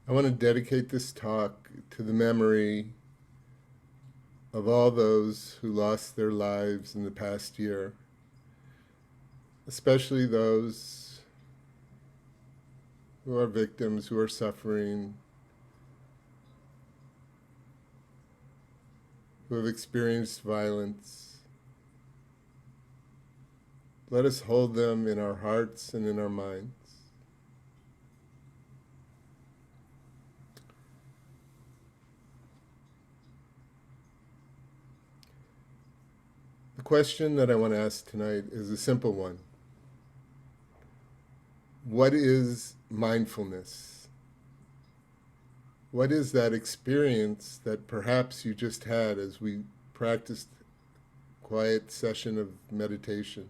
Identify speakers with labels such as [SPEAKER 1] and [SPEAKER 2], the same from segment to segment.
[SPEAKER 1] I want to dedicate this talk to the memory of all those who lost their lives in the past year, especially those who are victims, who are suffering, who have experienced violence. Let us hold them in our hearts and in our minds. The question that I want to ask tonight is a simple one. What is mindfulness? What is that experience that perhaps you just had as we practiced a quiet session of meditation?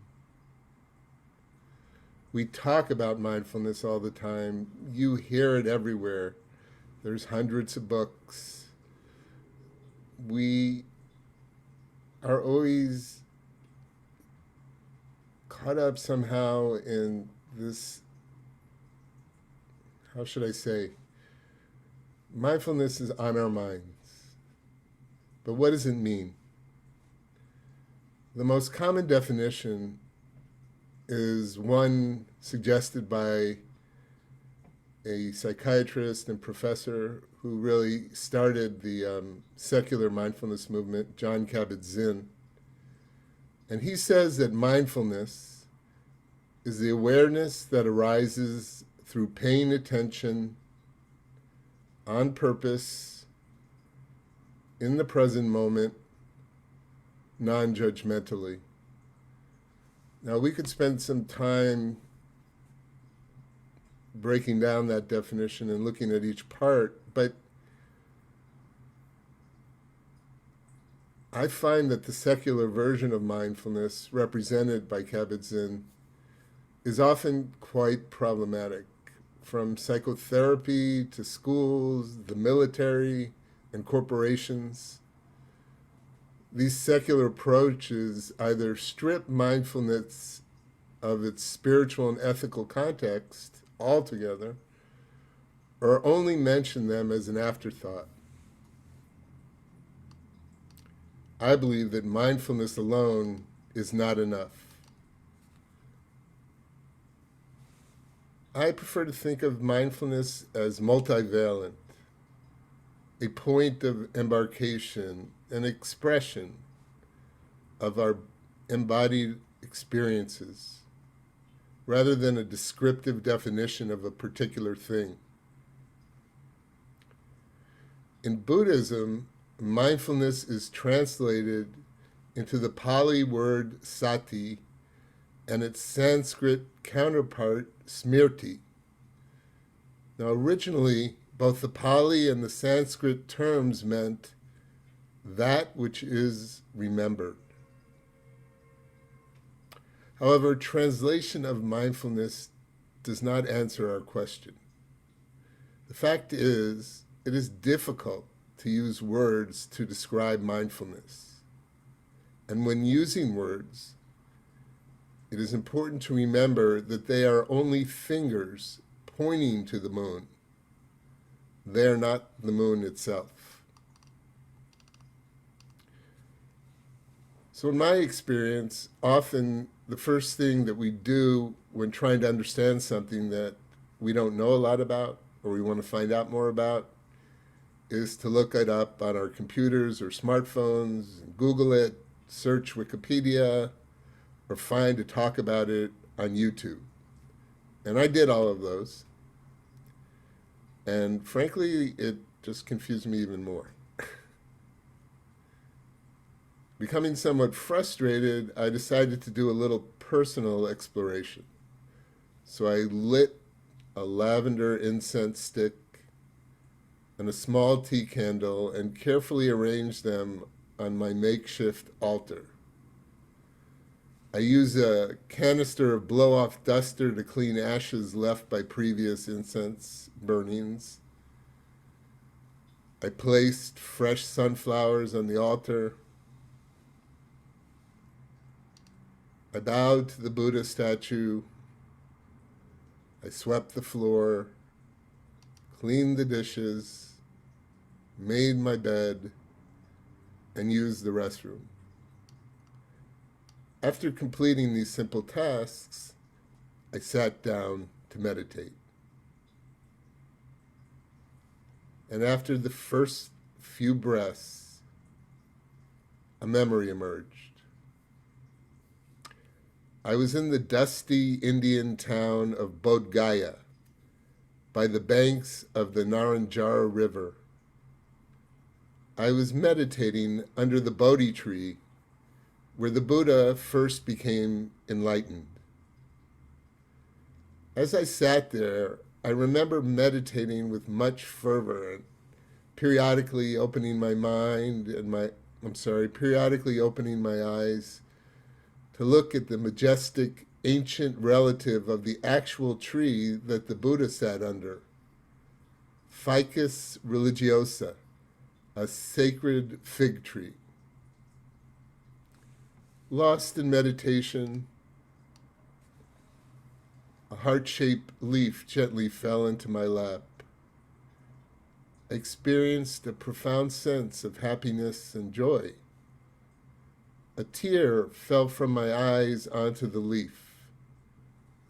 [SPEAKER 1] We talk about mindfulness all the time. You hear it everywhere. There's hundreds of books. We are always caught up somehow in this, how should I say, mindfulness is on our minds. But what does it mean? The most common definition is one suggested by a psychiatrist and professor who really started the secular mindfulness movement, Jon Kabat-Zinn. And he says that mindfulness is the awareness that arises through paying attention on purpose, in the present moment, non-judgmentally. Now, we could spend some time breaking down that definition and looking at each part, but I find that the secular version of mindfulness, represented by Kabat-Zinn, is often quite problematic. From psychotherapy to schools, the military, and corporations, these secular approaches either strip mindfulness of its spiritual and ethical context altogether, or only mention them as an afterthought. I believe that mindfulness alone is not enough. I prefer to think of mindfulness as multivalent, a point of embarkation, an expression of our embodied experiences, rather than a descriptive definition of a particular thing. In Buddhism, mindfulness is translated into the Pali word sati and its Sanskrit counterpart, smriti. Now, originally, both the Pali and the Sanskrit terms meant that which is remembered. However, translation of mindfulness does not answer our question. The fact is, it is difficult to use words to describe mindfulness. And when using words, it is important to remember that they are only fingers pointing to the moon. They are not the moon itself. So in my experience, often the first thing that we do when trying to understand something that we don't know a lot about or we want to find out more about is to look it up on our computers or smartphones, Google it, search Wikipedia, or find a talk about it on YouTube. And I did all of those. And frankly, it just confused me even more. Becoming somewhat frustrated, I decided to do a little personal exploration. So I lit a lavender incense stick and a small tea candle and carefully arranged them on my makeshift altar. I use a canister of blow-off duster to clean ashes left by previous incense burnings. I placed fresh sunflowers on the altar. I bowed to the Buddha statue. I swept the floor, cleaned the dishes, made my bed, and used the restroom. After completing these simple tasks, I sat down to meditate. And after the first few breaths, a memory emerged. I was in the dusty Indian town of Bodh Gaya, by the banks of the Naranjara River. I was meditating under the Bodhi tree where the Buddha first became enlightened. As I sat there, I remember meditating with much fervor and periodically opening my eyes to look at the majestic ancient relative of the actual tree that the Buddha sat under, Ficus religiosa, a sacred fig tree. Lost in meditation, a heart-shaped leaf gently fell into my lap. I experienced a profound sense of happiness and joy. A tear fell from my eyes onto the leaf,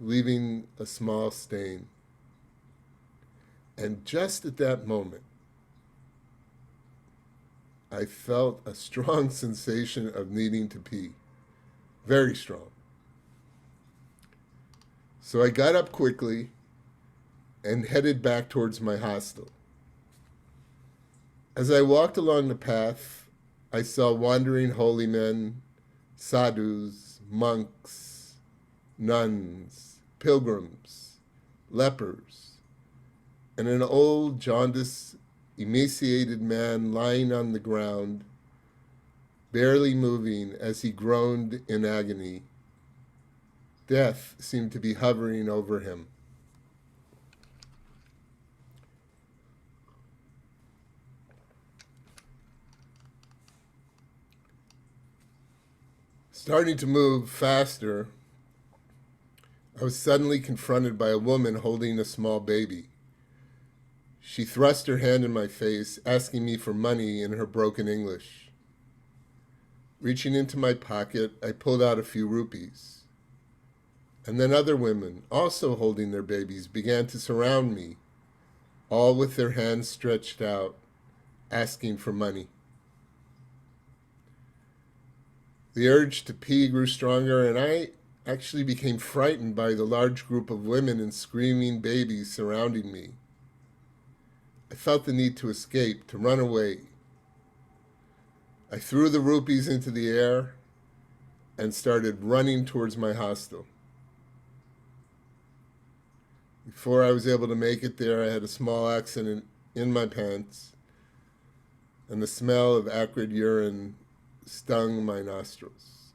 [SPEAKER 1] leaving a small stain. And just at that moment, I felt a strong sensation of needing to pee. Very strong. So I got up quickly and headed back towards my hostel. As I walked along the path, I saw wandering holy men, sadhus, monks, nuns, pilgrims, lepers, and an old, jaundiced, emaciated man lying on the ground, barely moving as he groaned in agony. Death seemed to be hovering over him. Starting to move faster, I was suddenly confronted by a woman holding a small baby. She thrust her hand in my face, asking me for money in her broken English. Reaching into my pocket, I pulled out a few rupees. And then other women, also holding their babies, began to surround me, all with their hands stretched out, asking for money. The urge to pee grew stronger, and I actually became frightened by the large group of women and screaming babies surrounding me. I felt the need to escape, to run away. I threw the rupees into the air and started running towards my hostel. Before I was able to make it there, I had a small accident in my pants, and the smell of acrid urine stung my nostrils.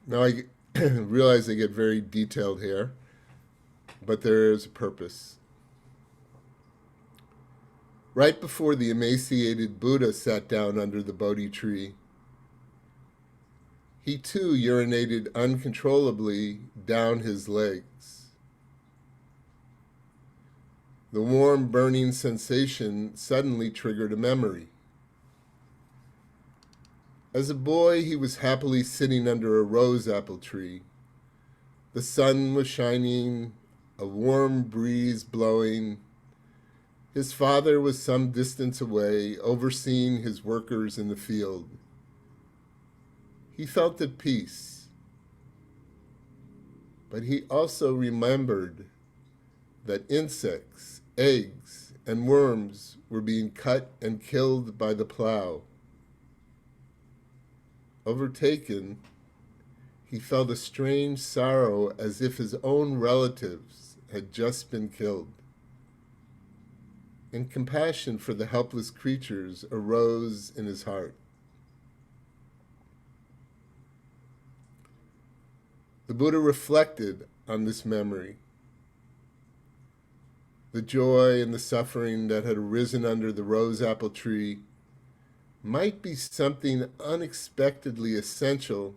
[SPEAKER 1] Now I realize I get very detailed here, but there is a purpose. Right before the emaciated Buddha sat down under the Bodhi tree, he too urinated uncontrollably down his legs. The warm, burning sensation suddenly triggered a memory. As a boy, he was happily sitting under a rose apple tree. The sun was shining, a warm breeze blowing. His father was some distance away, overseeing his workers in the field. He felt at peace, but he also remembered that insects, eggs, and worms were being cut and killed by the plow. Overtaken, he felt a strange sorrow as if his own relatives had just been killed. And compassion for the helpless creatures arose in his heart. The Buddha reflected on this memory. The joy and the suffering that had arisen under the rose apple tree might be something unexpectedly essential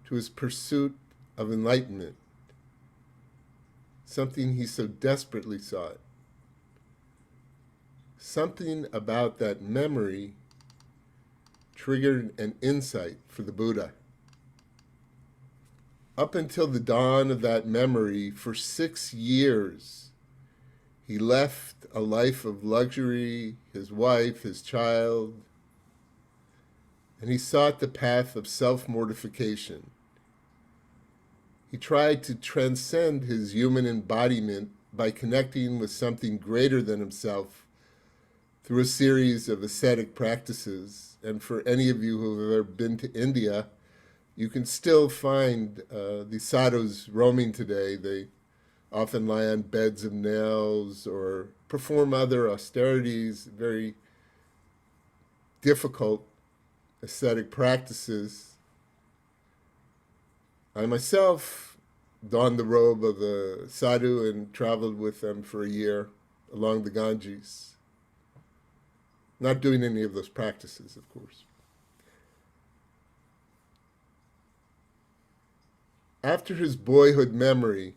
[SPEAKER 1] to his pursuit of enlightenment, something he so desperately sought. Something about that memory triggered an insight for the Buddha. Up until the dawn of that memory, for 6 years, he left a life of luxury, his wife, his child, and he sought the path of self-mortification. He tried to transcend his human embodiment by connecting with something greater than himself through a series of ascetic practices. And for any of you who have ever been to India, you can still find these sadhus roaming today. They often lie on beds of nails or perform other austerities, very difficult ascetic practices. I myself donned the robe of a sadhu and traveled with them for a year along the Ganges. Not doing any of those practices, of course. After his boyhood memory,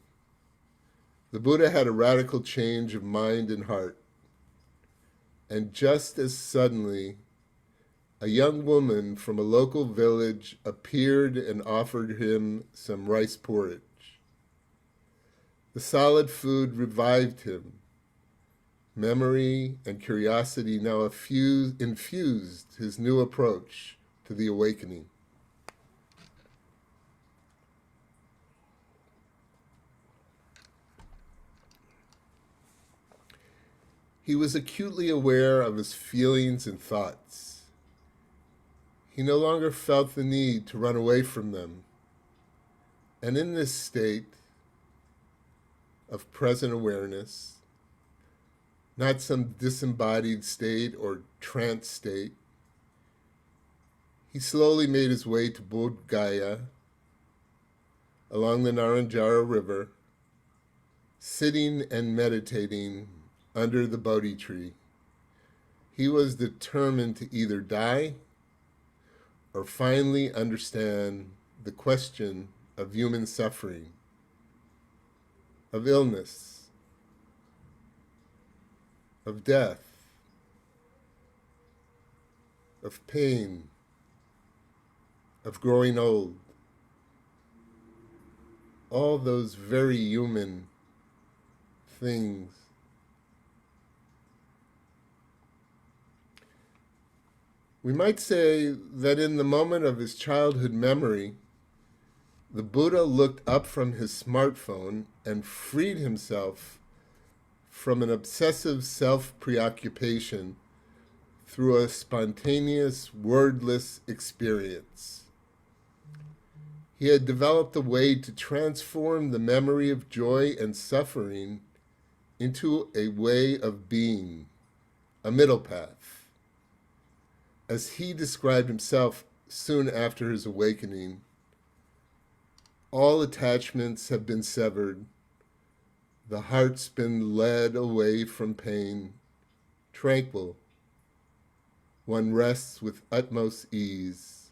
[SPEAKER 1] the Buddha had a radical change of mind and heart. And just as suddenly, a young woman from a local village appeared and offered him some rice porridge. The solid food revived him. Memory and curiosity now infused his new approach to the awakening. He was acutely aware of his feelings and thoughts. He no longer felt the need to run away from them. And in this state of present awareness, not some disembodied state or trance state, he slowly made his way to Bodh Gaya along the Naranjara River, sitting and meditating under the Bodhi tree. He was determined to either die or finally understand the question of human suffering, of illness, of death, of pain, of growing old. All those very human things. We might say that in the moment of his childhood memory, the Buddha looked up from his smartphone and freed himself from an obsessive self-preoccupation through a spontaneous, wordless experience. He had developed a way to transform the memory of joy and suffering into a way of being, a middle path. As he described himself soon after his awakening, all attachments have been severed, the heart's been led away from pain, tranquil. One rests with utmost ease.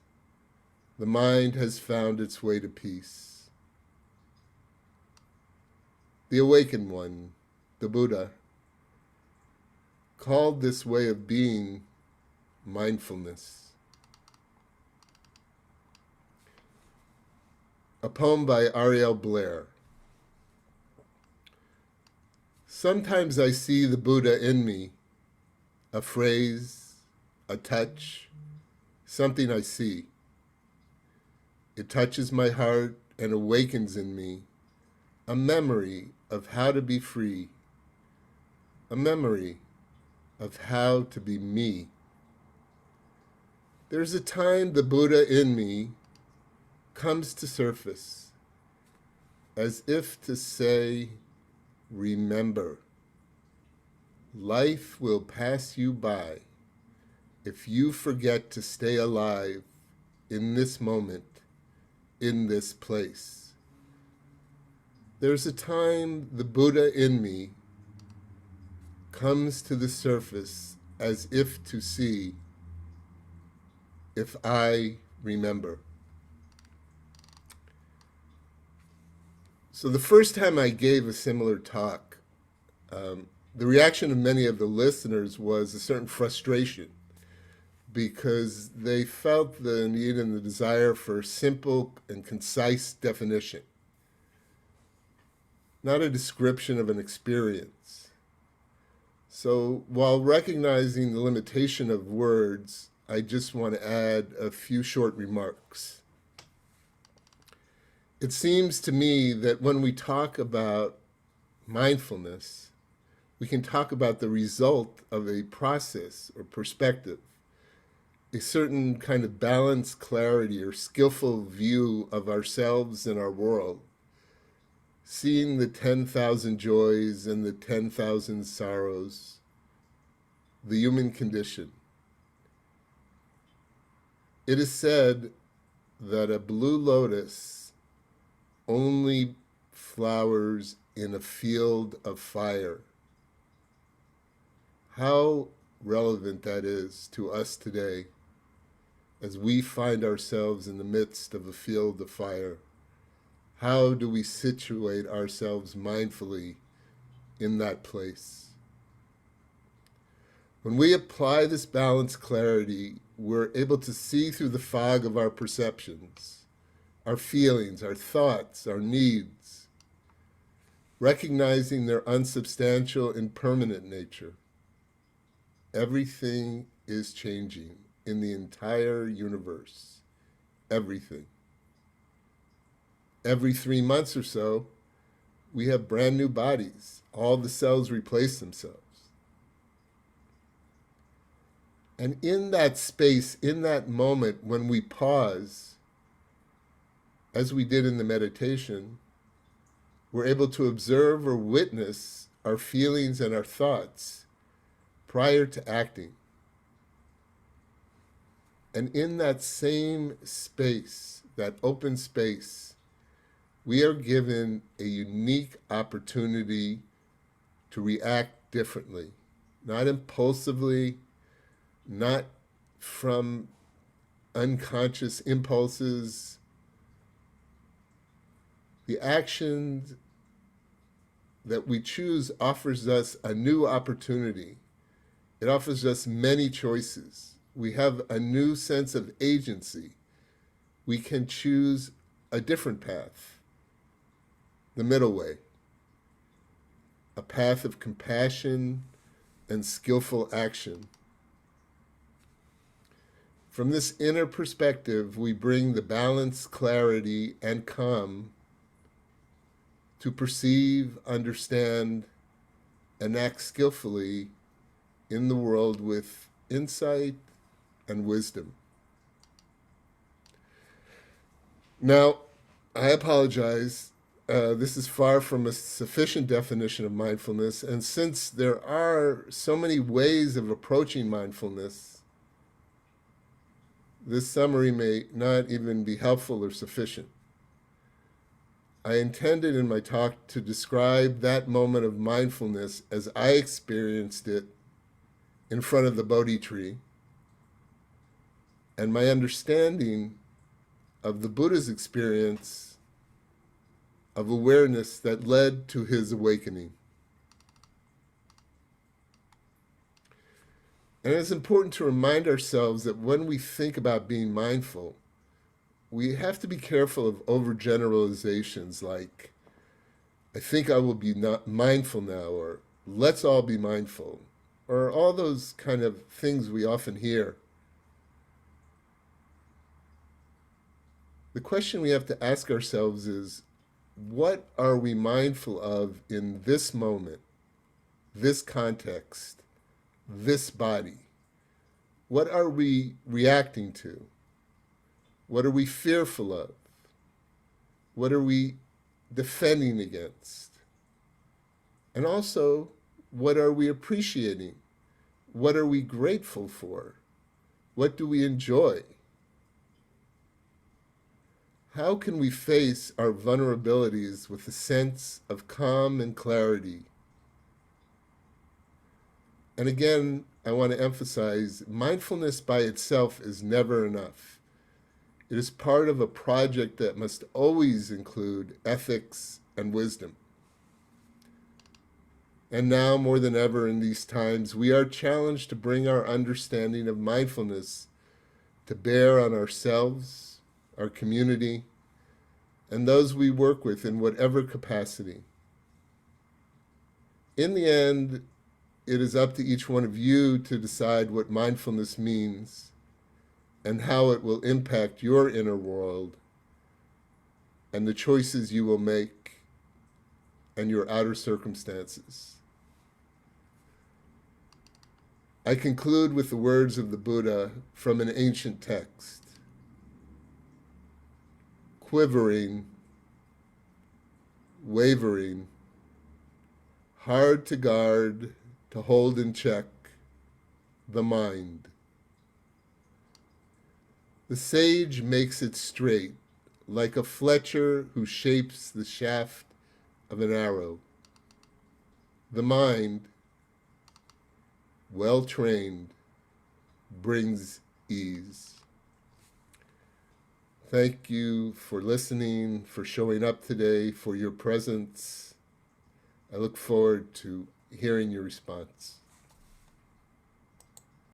[SPEAKER 1] The mind has found its way to peace. The awakened one, the Buddha, called this way of being mindfulness. A poem by Ariel Blair. Sometimes I see the Buddha in me, a phrase, a touch, something I see. It touches my heart and awakens in me a memory of how to be free, a memory of how to be me. There's a time the Buddha in me comes to surface, as if to say, remember, life will pass you by if you forget to stay alive in this moment, in this place. There's a time the Buddha in me comes to the surface as if to see, if I remember. So the first time I gave a similar talk, the reaction of many of the listeners was a certain frustration because they felt the need and the desire for simple and concise definition, not a description of an experience. So while recognizing the limitation of words, I just want to add a few short remarks. It seems to me that when we talk about mindfulness, we can talk about the result of a process or perspective, a certain kind of balanced clarity or skillful view of ourselves and our world, seeing the 10,000 joys and the 10,000 sorrows, the human condition. It is said that a blue lotus only flowers in a field of fire. How relevant that is to us today as we find ourselves in the midst of a field of fire. How do we situate ourselves mindfully in that place? When we apply this balanced clarity, we're able to see through the fog of our perceptions, our feelings, our thoughts, our needs, recognizing their unsubstantial, impermanent nature. Everything is changing in the entire universe. Everything. Every 3 months or so, we have brand new bodies. All the cells replace themselves. And in that space, in that moment, when we pause, as we did in the meditation, we're able to observe or witness our feelings and our thoughts prior to acting. And in that same space, that open space, we are given a unique opportunity to react differently, not impulsively, not from unconscious impulses. The action that we choose offers us a new opportunity. It offers us many choices. We have a new sense of agency. We can choose a different path, the middle way, a path of compassion and skillful action. From this inner perspective, we bring the balance, clarity, and calm to perceive, understand, and act skillfully in the world with insight and wisdom. Now, I apologize. This is far from a sufficient definition of mindfulness, and since there are so many ways of approaching mindfulness, this summary may not even be helpful or sufficient. I intended in my talk to describe that moment of mindfulness as I experienced it in front of the Bodhi tree, and my understanding of the Buddha's experience of awareness that led to his awakening. And it's important to remind ourselves that when we think about being mindful, we have to be careful of overgeneralizations like, I think I will be not mindful now, or let's all be mindful, or all those kind of things we often hear. The question we have to ask ourselves is, what are we mindful of in this moment, this context, this body? What are we reacting to? What are we fearful of? What are we defending against? And also, what are we appreciating? What are we grateful for? What do we enjoy? How can we face our vulnerabilities with a sense of calm and clarity? And again, I want to emphasize, mindfulness by itself is never enough. It is part of a project that must always include ethics and wisdom. And now, more than ever in these times, we are challenged to bring our understanding of mindfulness to bear on ourselves, our community, and those we work with in whatever capacity. In the end, it is up to each one of you to decide what mindfulness means and how it will impact your inner world and the choices you will make and your outer circumstances. I conclude with the words of the Buddha from an ancient text. Quivering, wavering, hard to guard, to hold in check, the mind. The sage makes it straight, like a fletcher who shapes the shaft of an arrow. The mind, well trained, brings ease. Thank you for listening, for showing up today, for your presence. I look forward to hearing your response.